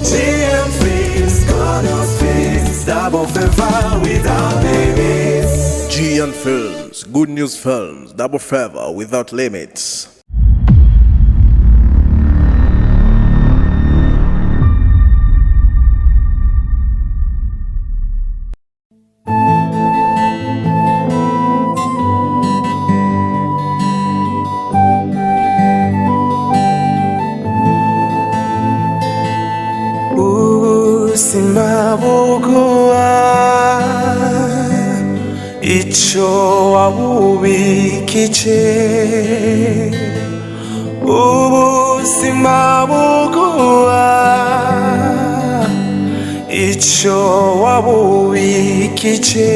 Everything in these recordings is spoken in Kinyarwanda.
GM Films, God's Films, double favor without limits. GM Films, Good News Films, double favor without limits. Simabuguwa icho wabubikije simabuguwa icho wabubikije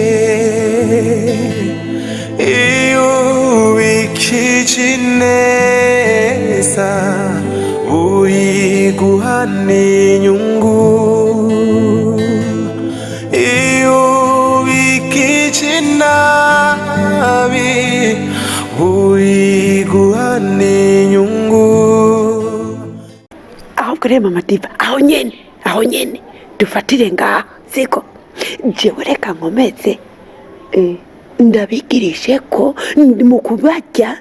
ubikije neza uyiguhane inyungu ahubwo rero mama diva aho nyene dufatire ngaha siko jewe reka nkomeze ndabigirishe ko mu kubarya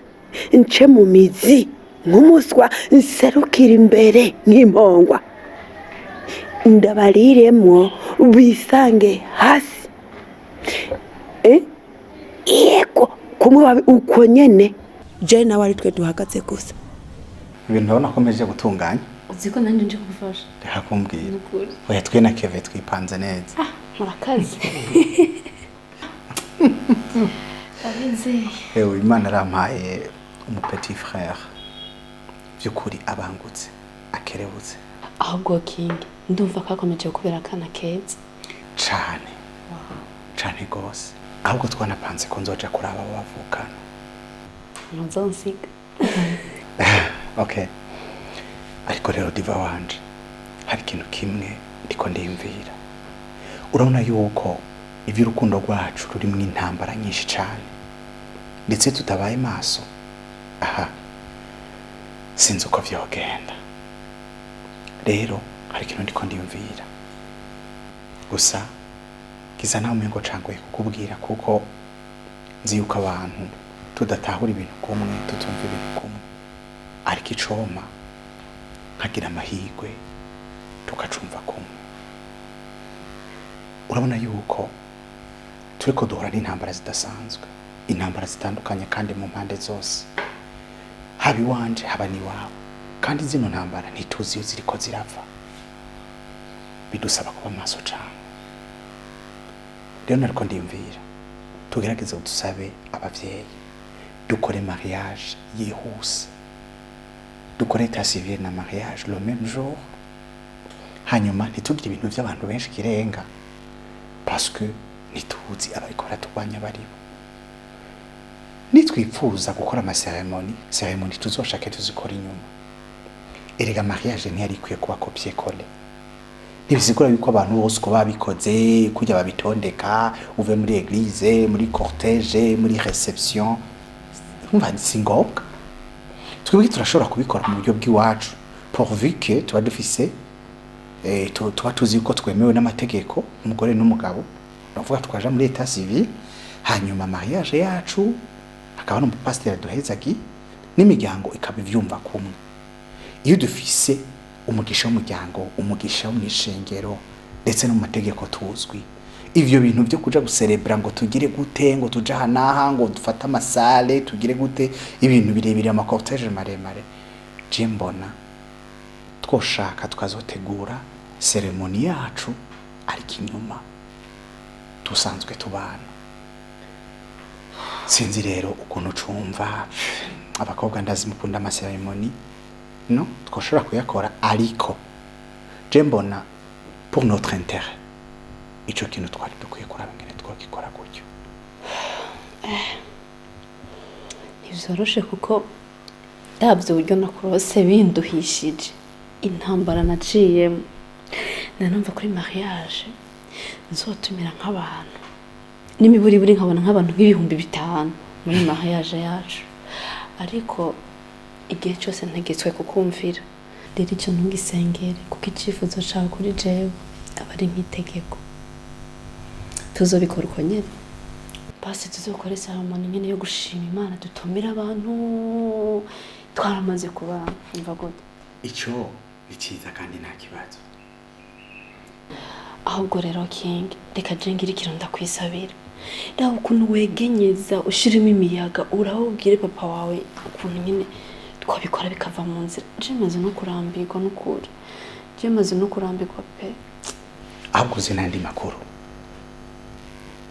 nce mu mizi nk'umuswa nserukira imbere nk'impongwa ndabariremwo bisange hasi yego kumwe uko nyene je nawe ari twe duhagaze gusa ibintu ndabona akomeje gutunganya uziko nanjye nje kugufasha reka kumbwira oya twe na Keve twipanze neza murakaze abizeye ewe Imana arampaye petit frère byukuri abangutse akerebutse ahubwo King ndumva kakomeje kubera kana keza cyane gose ahubwo twanapanze ko nzoja kuraba bavukana nzonsiga okay ariko rero diva wanje hari ikintu kimwe ndiko ndimvira urabona yuko ivy'urukundo rwacu rurimwo intambara nyinshi cyane ndetse tutabaye maso aha sinzi uko vyogenda rero hari ikintu ndiko ndimvira gusa kiza nawe umengo cangoye kukubwira kuko nzi yuko abantu tudatahura ibintu kumwe tutumva ibintu kumwe ariko icoma nkagira amahirwe tukacumva kumwe urabona yuko turiko duhura n'intambara zidasanzwe intambara zitandukanye kandi mu mpande zose haba iwanje haba n'iwawe kandi zino ntambara ntituzi iyo ziriko zirava bidusaba kuba maso cane rero nariko ndimvira tugerageze udusabe abavyeyi dukore mariage yihuse dukore état civil na mariage le même jour hanyuma ntitugire ibintu by'abantu benshi kirenga parce que nituzi abariko baratugwanya baribo nitwifuza gukora ceremony tuzoshake tuzikora inyuma erega mariage ntiyari ikwiye kuba copier coller ntibisigura yuko abantu bose ko babikoze kujya babitondeka uve muri église muri cortège muri réception umva singombwa twebwe turashobora kubikora mu buryo bw'iwacu pourvu que tuba dufise tuba tuzi ko twemewe n'amategeko umugore n'umugabo navuga tukaja muri état civil hanyuma mariage yacu akaba no pasteur duhezagi n'imiryango ikaba ivyumva kumwe iyo dufise umugisha w'umuryango umugisha w'umwishengero ndetse no mu mategeko tuzwi ivyo bintu byo kuja gucelebra ngo tugire gute ngo tuja hanaha ngo dufata amasale tugire gute ibintu birebire ama cortège maremare je mbona twoshaka tukazotegura ceremony yacu ariko inyuma dusanzwe tubana sinzi rero ukuntu cumva abakobwa ndazi mukunda ama ceremony no twoshobora kuyakora ariko je mbona pour notre intérêt ico kintu twari dukwiye kuraba ngene twakikora gutyo nivyoroshe kuko ndavye uburyo nakurose binduhishije intambara naciyemo nanumva kuri mariage nzotumira nk'abantu n'imiburiburi nkabona nk'abantu nk'ibihumbi 5 muri mariage yacu ariko igihe cyose ntegetswe kukumvira rero icyo ntugisengere kuko icyifuzo cyawe kuri jewe aba ari nk'itegeko. Tuzobikora uko nyine basi, tuzokore ceremony nyine yo gushima Imana, dutumira abantu twaramaze kuba umva gute. Icyo ni cyiza kandi nta kibazo. Ahubwo rero King, reka jengira ikironda kwisabira. Naho ukuntu wegenyeza ushirimo imiyaga, urahubwire papa wawe ukuntu nyine twabikora bikava mu nzira. Jemaze no kurambirwa n'ukuri, jemaze no kurambirwa pe. Ahubwo uzi n'andi makuru,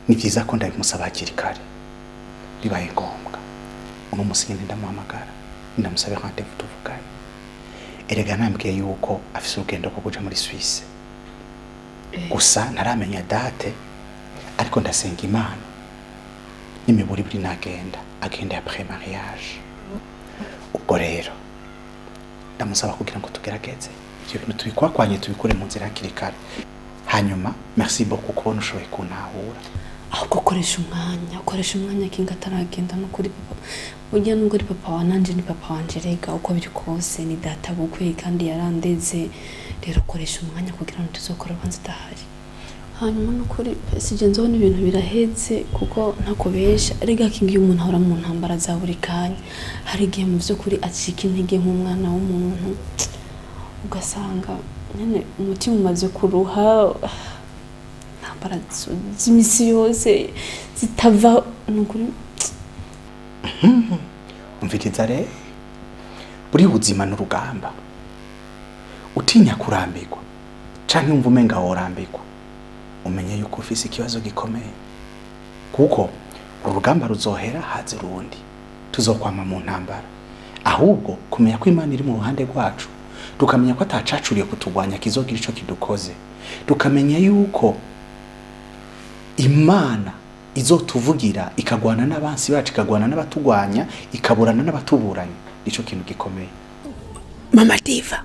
ni byiza ko ndabimusaba hakiri kare, bibaye ngombwa uno munsi nyine ndamuhamagara ndamusaba rendez-vous tuvugane. Erega nambwiye yuko afise urugendo rwo kuja muri Suisse, gusa ntaramenya date, ariko ndasenga Imana nimiburi buri nagenda agenda après mariage. Ubwo rero ndamusaba kugira ngo tugerageze ibyo bintu tubikwakwanye tubikure mu nzira hakiri kare. Hanyuma merci beaucoup kubona ushoboye kuntahura. Aho gukoresha umwanya Kinga ataragenda no kuri papa. Burya nubwo ari papa wa nanje ni papa wanje, rega uko biri kose ni data bukwe kandi yarandeze. Rero ukoresha umwanya kugira ngo tuzokora banze dahari. Hanyuma no kuri sije nzobona ibintu biraheze kuko ntakobesha. Rega Kinga iyo umuntu ahora mu ntambara za buri kanya, hari igihe mu byo kuri acika intege nk'umwana w'umuntu, ugasanga nyine umutima umaze kuruha, ntambara z'imisi yose zitava n'ukuri. Umviriza rero, buri buzima n'urugamba, utinya kurambirwa canke umva umenga worambirwa, umenye yuko ufise ikibazo gikomeye, kuko urugamba ruzohera haze rundi, tuzokwama mu ntambara. Ahubwo kumenya ko Imana iri mu ruhande rwacu, tukamenya ko atacacuriye kutugwanya kizogira ico kidukoze, tukamenya yuko Imana izotuvugira ikagwana n'abansi bacu, ikagwana n'abatugwanya, ikaburana n'abatuburanye. Nico kintu gikomeye. Mama Diva,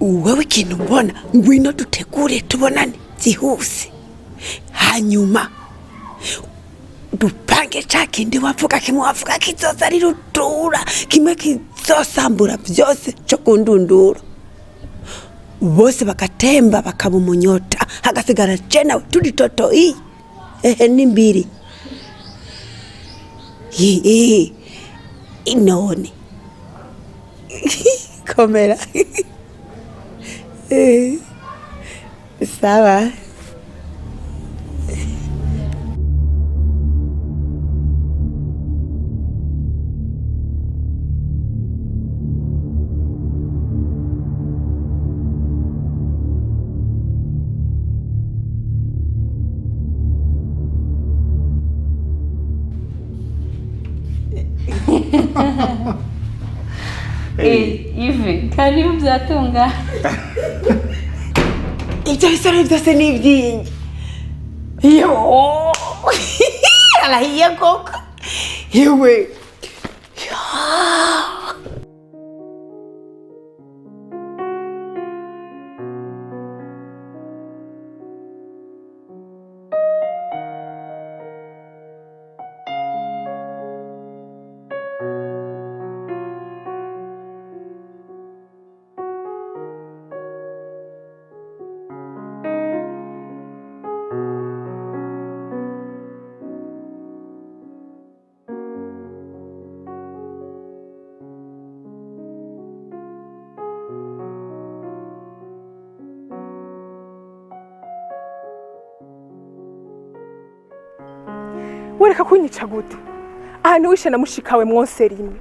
wewe ikintu mbona, ngwino dutegure tubonane byihuse, hanyuma dupange ca kindi wavuga kizoza ari rutura, kimwe kizosambura byose cyo kundundura, bose bakatemba bakaba umunyota, hagasigara jena turi toto iyi nimbiri inone komera sawa. Ivi, karibu byatunga. Ibyo bisoro byose ni ibyinyi. Yo! Alahiye koko. Yewe. Wereka kunyica gute? Ahantu wishe na mushikawe mwose rimwe.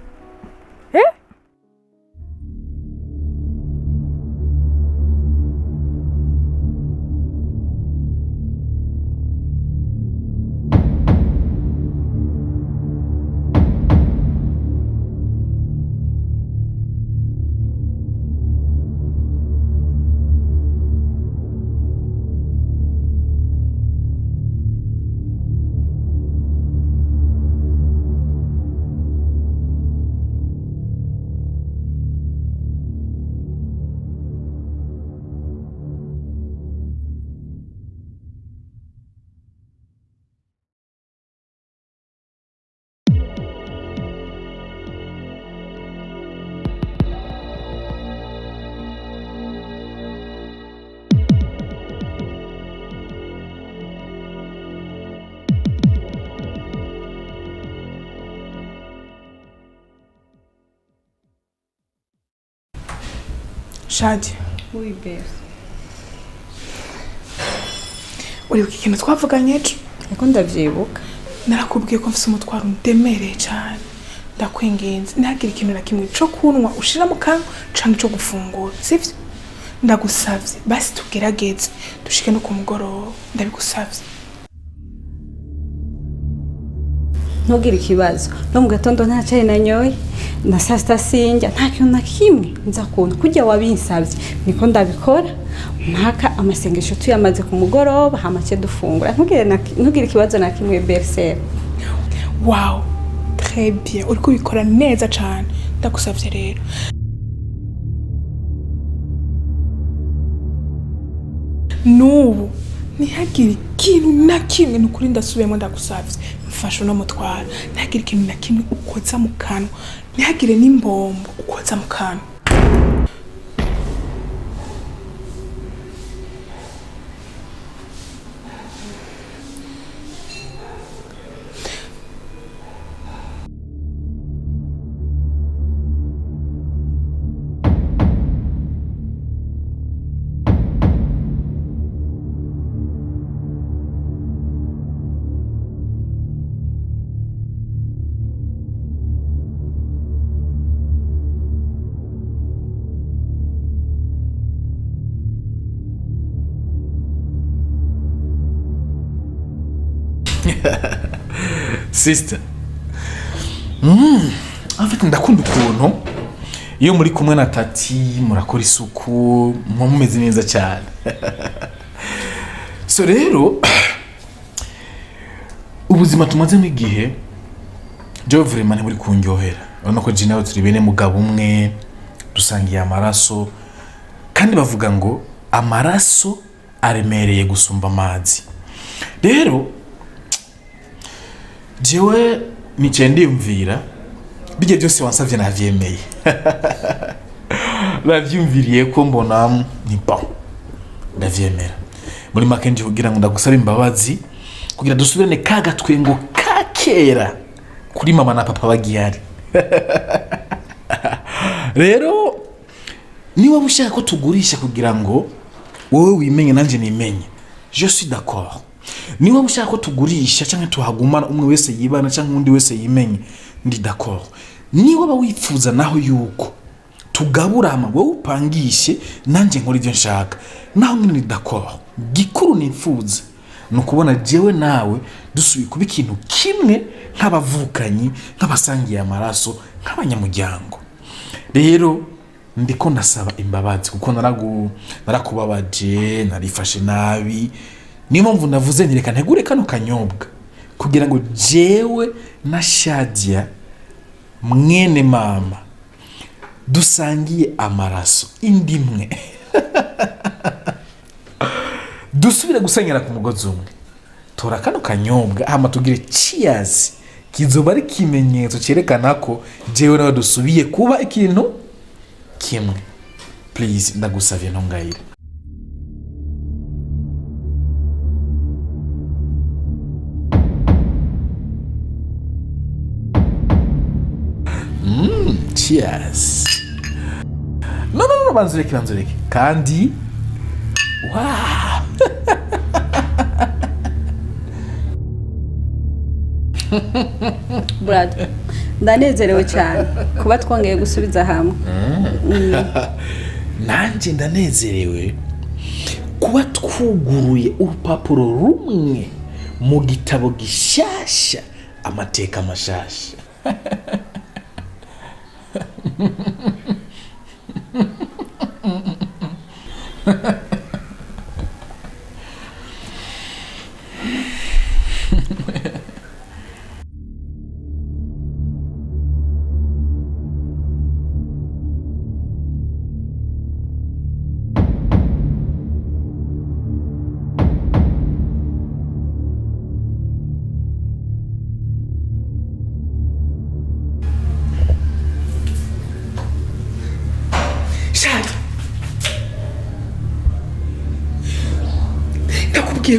Shadi. Oui, belle. Uri ikintu twavuganye ejo? Eko ndavyibuka. Narakubwiye ko mfise umutwaro ndemereye cyane. Ndakwingenze ntihagire ikintu na kimwe cyo kunwa ushira mu kanwa canke cyo gufungura. Sivyo? Ndagusavye basi tugerageze dushike no ku mugoroba ndabigusavye. Ntugire ikibazo no mu gatondo nta cyayi nanyoye na saa sita sinjya nta kintu na kimwe nza kuntu kujya wabinsabye niko ndabikora mpaka amasengesho tuyamaze ku mugoroba hamace dufungura ntugire ikibazo na kimwe berser. Wow, très bien, uri kubikora neza cyane ndagusavye rero. Nubu ntihagire ikintu na kimwe nukuri ndasubiyemo ndagusavye mfasha no mutwara ntihagire ikintu na kimwe ukoza mu kanwa ntihagire n'imbombo ukoza mu kanwa. Sister. Afite ndakunda ukuntu iyo muri kumwe na tati murakora isuku mumeze neza cyane. So rero ubuzima tumaze mu gihe je vraiment ntiburi kunyohera. Urabona ko je nawe turi bene mugabo umwe dusangiye amaraso kandi bavuga ngo amaraso aremereye gusumba amazi. Rero jewe nice ndiyumvira bije byose wansavye navyemeye. Bavyumviriye ko mbona ni bon ndavyemera muri makenje kugira ngo ndagusaba imbabazi kugira dusubirane kaga twengo kakera kuri mama na papa bagiyari. Rero niba ushaka ko tugurisha kugira ngo wowe wimenye nanje nimenye, je suis d'accord. Niba ushaka ko tugurisha cyangwa tuhagumana umwe wese yibana cyangwa undi wese yimenye, ndi d'accord. Niba bawifuza naho yuko tugaburama wowe upangishe nanje nkora ivyo nshaka, naho nyine ni d'accord. Gikuru nifuza nukubona jewe nawe dusubiye kuba ikintu kimwe nk'abavukanyi, nk'abasangiye amaraso, nk'abanyamuryango. Rero ndiko ndasaba imbabazi kuko narakubabaje, narifashe nabi. Niyo mpamvu navuze ntireka ntegure kano kanyobwa kugira ngo jewe na Shadia mwene mama dusangiye amaraso indimwe dusubire gusenyera ku mugozi umwe. Tora kano kanyobwa hama tugire cheers, kizoba ari kimenyetso cyerekana ko jewe nawe dusubiye kuba ikintu kimwe. Please ndagusavye ntongayire. Cheers. No, banzureke. Kandi wow. Brad, ndanezerewe cyane kuba twongeye gusubiza hamwe. Nanje ndanezerewe kuba twuguruye urupapuro rumwe mu gitabo gishasha, amateka mashasha.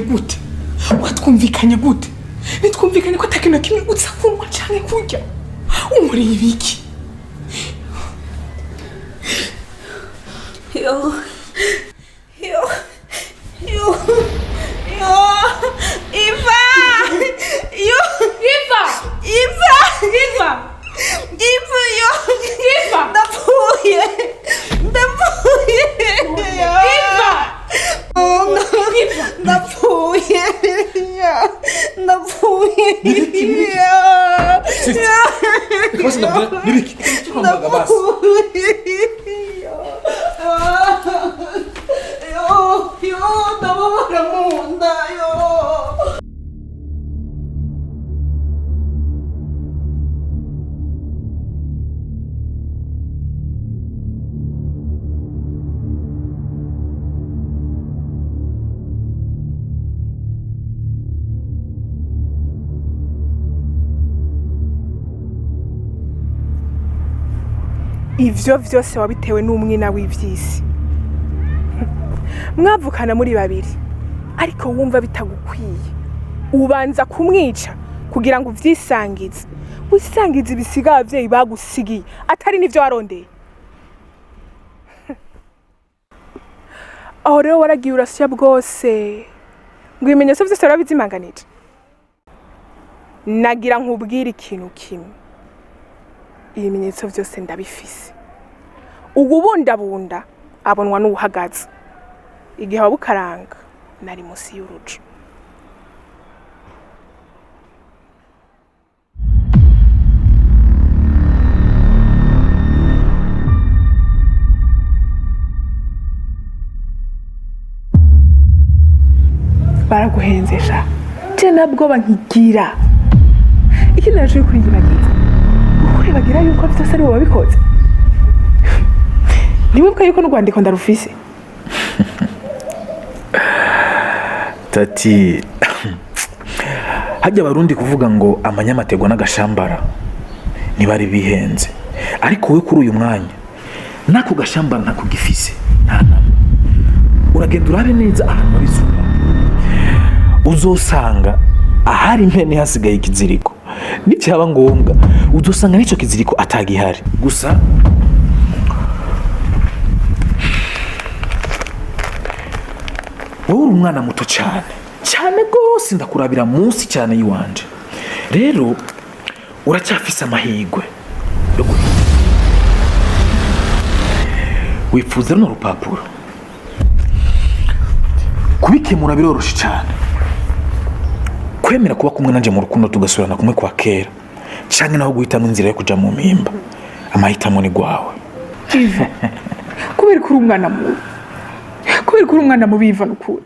Gute watwumvikanye gute nitwumvikanye ko atakintu kimwe utsa kunwa cyane kurya umuri ibiki Ivyo vyose wabitewe n'umwina w'ivyisi. Mwavukana muri babiri, ariko wumva bitagukwiye. Ubanza kumwica kugira ngo uvyisangize. Wisangize ibisiga abavyeyi bagusigiye, atari nivyo warondeye. Aho rero waragiye urasya bwose. Ngo ibimenyetso vyose warabizimanganije. Nagira nkubwira ikintu kimwe. Ibimenyetso vyose ndabifise. Ubundabunda abonwa n'uhagaze. Igihe wabukaranga nari musi y'urujo. Baraguhenzesha. Je nabwo bankigira. Ikindi naco uri kuriyibagiza. Bagira yuko byose ari wabikoze. Niwibuka yuko n'Rwandiko ndarufise. Tati hajya abarundi kuvuga ngo amanyamategwa n'agashambara nibari bihenze, ariko we kuri uyu mwanya nako gashambara nakugifise nta namba. Uragenda urabe neza ahantu babisura, uzosanga ahari impene hasigaye ikiziriko. Nicyaba ngombwa uzosanga nico kiziriko atagihari. Gusa wowe uri umwana muto cyane gose, ndakurabira munsi cyane yiwanje. Rero uracyafise amahigwe yo guhita. Wifuza runo rupapuro kubikemura biroroshe cyane. Kwemera kuba kumwe nanje mu rukundo tugasurana kumwe kwa kera, canke naho guhitamo inzira yo kuja mu mpimba. Amahitamo ni gwawe. Kubera kuri umwana mu. Kubera kuri umwana mu biva n'ukuri.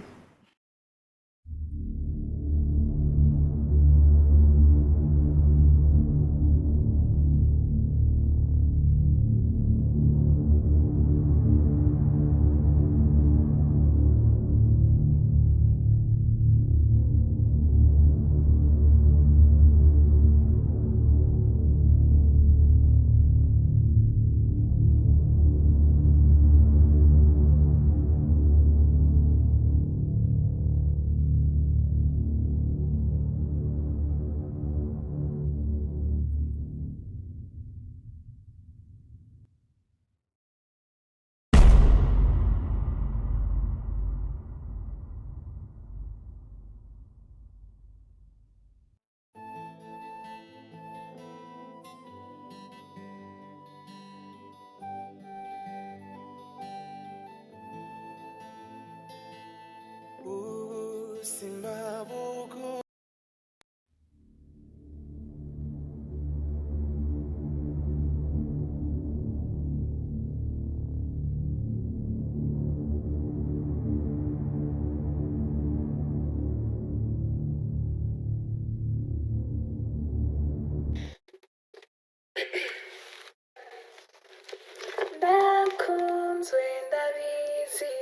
Nakunzwe ndabizi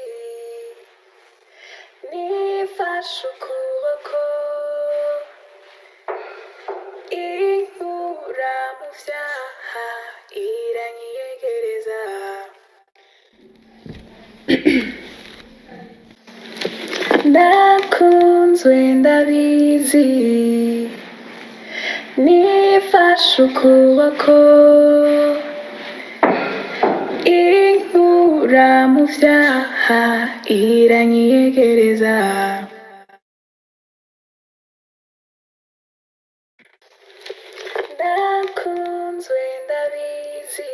nifashe ukuboko inkura mu vyaha iranyiyegereza. Nakunzwe ndabizi nifashe ukuboko ikura mu vyaha iranyegereza. Ndakunzwe ndabizi,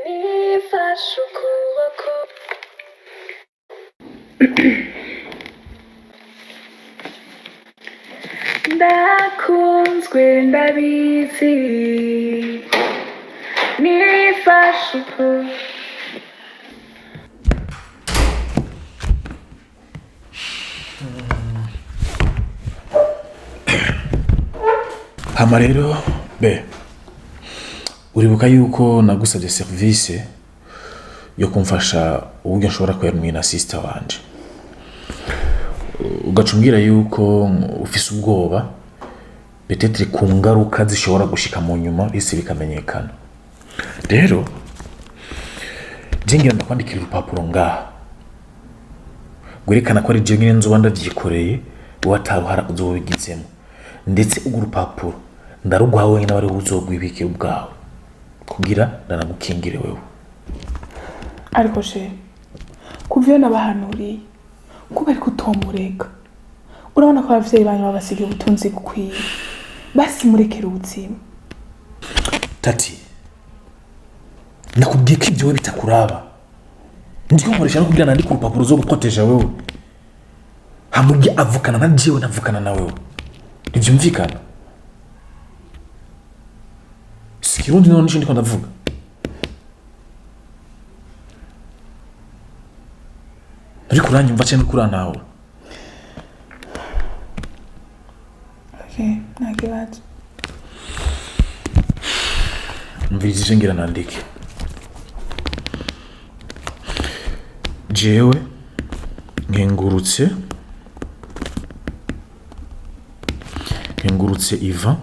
nifashe ukuboko. Ndakunzwe ndabizi, nifashe ukuboko. hama rero be uribuka yuko nagusabye service yo kumfasha uburyo nshobora kwemwina sister wanje, ugacumbwira yuko ufise ubwoba peut-être ku ngaruka zishobora gushika mu nyuma isi bikamenyekana. Rero jengira ndakwandikira urupapuro ngaha gwerekana ko ari je nyine nzoba ndavyikoreye wataruhara uzobigizemo, ndetse urwo rupapuro ndaruguha wenyine abari uzogwibikira ubwawe kugira ndanagukingire wewe. ariko she kuvyo nabahanuriye kuba ariko utomureka, urabona ko abavyeyi banyu babasigiye ubutunzi bukwiye, basi murekere ubuzima. Tati, nakubwiye ko ibyo we bitakuraba, ndiko nkoresha no kugira nandika urupapuro zo guproteja wewe, hamubye avukana na jewe navukana na wewe, ntivyumvikana. Sikirundi none nisho ndiko ndavuga. Ariko uranyumva cyane kurantawe. Okay, nakibazo. Mvizije ngira nandike. Jewe nkengurutse Iva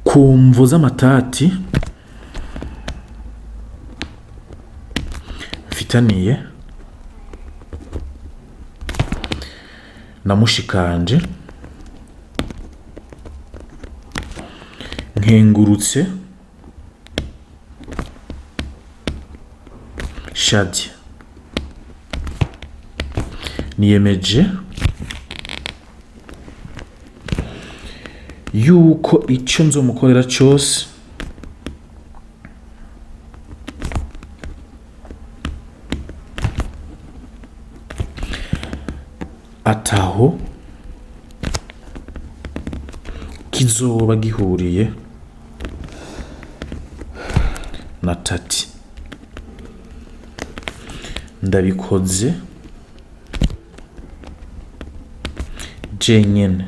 kumvo z'amatati mfitaniye na mushikanje, nkengurutse Shadi, niyemeje yuko icyo nzomukorera cyose ataho kizoba gihuriye na Tati. Ndabikoze jenyine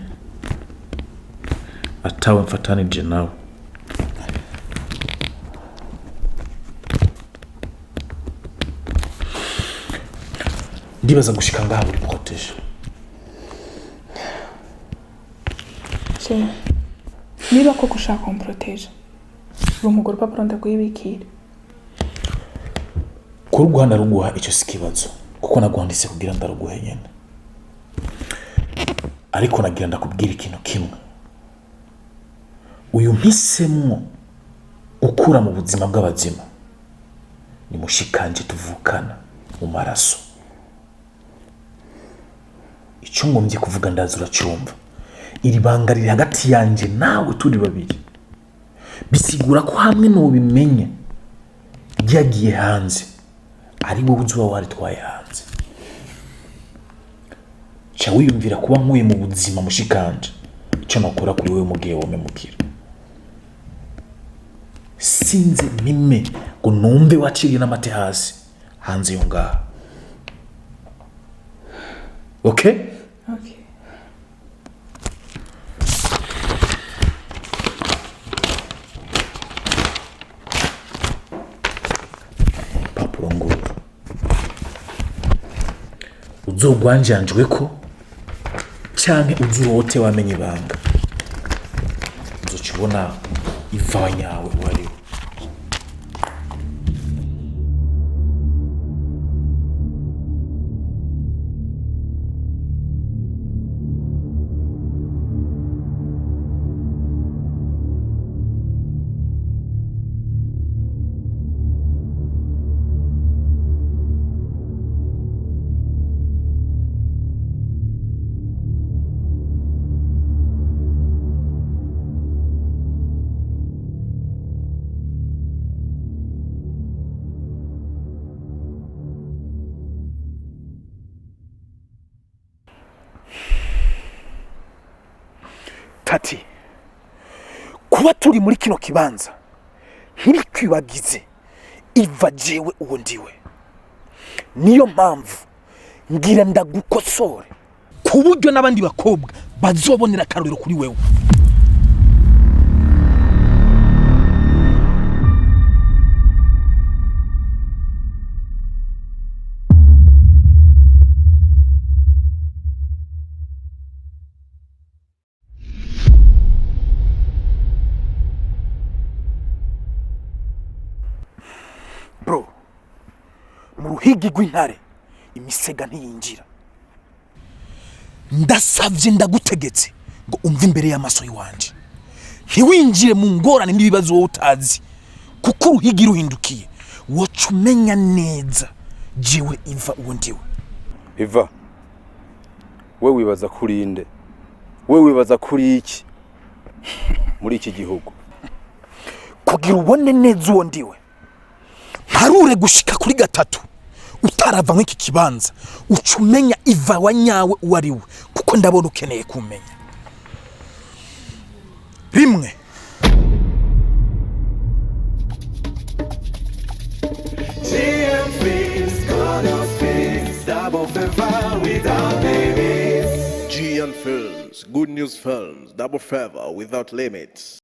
atawe mfatanije nawe. Ndibaza gushika ngaha buri proteje. Che, niba koko ushaka kumproteja, rumugora urupapuro ndagwibikira. Kuri Rwanda ruguha icyo sikibazo kuko nagwanditse kugira ndaruguhe nyene, ariko nagira ndakubwira ikintu kimwe. Uyu mpisemwo ukura mu buzima bw'abazima ni mushikanje tuvukana mu maraso. Icyo ngombye kuvuga ndazi uracyumva. Iri banga riri hagati yanje nawe turi babiri, bisigura ko hamwe n'ubimenye ryagiye hanze ari wowe uzuba waritwaye hanze. Cha wiyumvira kuba nkuye mu buzima mushikanje icyo nakora kuri wewe mugihe womemukira. Sinze mime ngo numve waciriye n'amate hasi hanze yo ngaha. Okay? Okay. Papuro nguru uzogwanjanjwe ko canke uzurote wamenye ibanga, uzocibona Iva nyawe wari. kati kuba turi muri kino kibanza ntibikwibagize iva jewe uwo ndiwe. Niyo mpamvu ngira ndagukosore ku buryo n'abandi bakobwa bazobonera akarorero kuri wewe. Bro, mu ruhigi rw'intare imisega ntiyinjira. Ndasavye ndagutegetse ngo umve imbere y'amaso yiwanje, ntiwinjire mu ngorane n'ibibazo wowe utazi, kuko uruhigi ruhindukiye woca umenya neza jewe Iva uwo ndiwe. Iva, we wibaza kuri inde? We wibaza kuri iki muri iki gihugu? Kugira ubone neza uwo ndiwe, harure gushika kuri gatatu utarava nk'iki kibanza, uca umenya Iva wa nyawe uwo ari we, kuko ndabona ukeneye kumenya. Rimwe, G and Films, Good News Films, Double Favor Without Limits.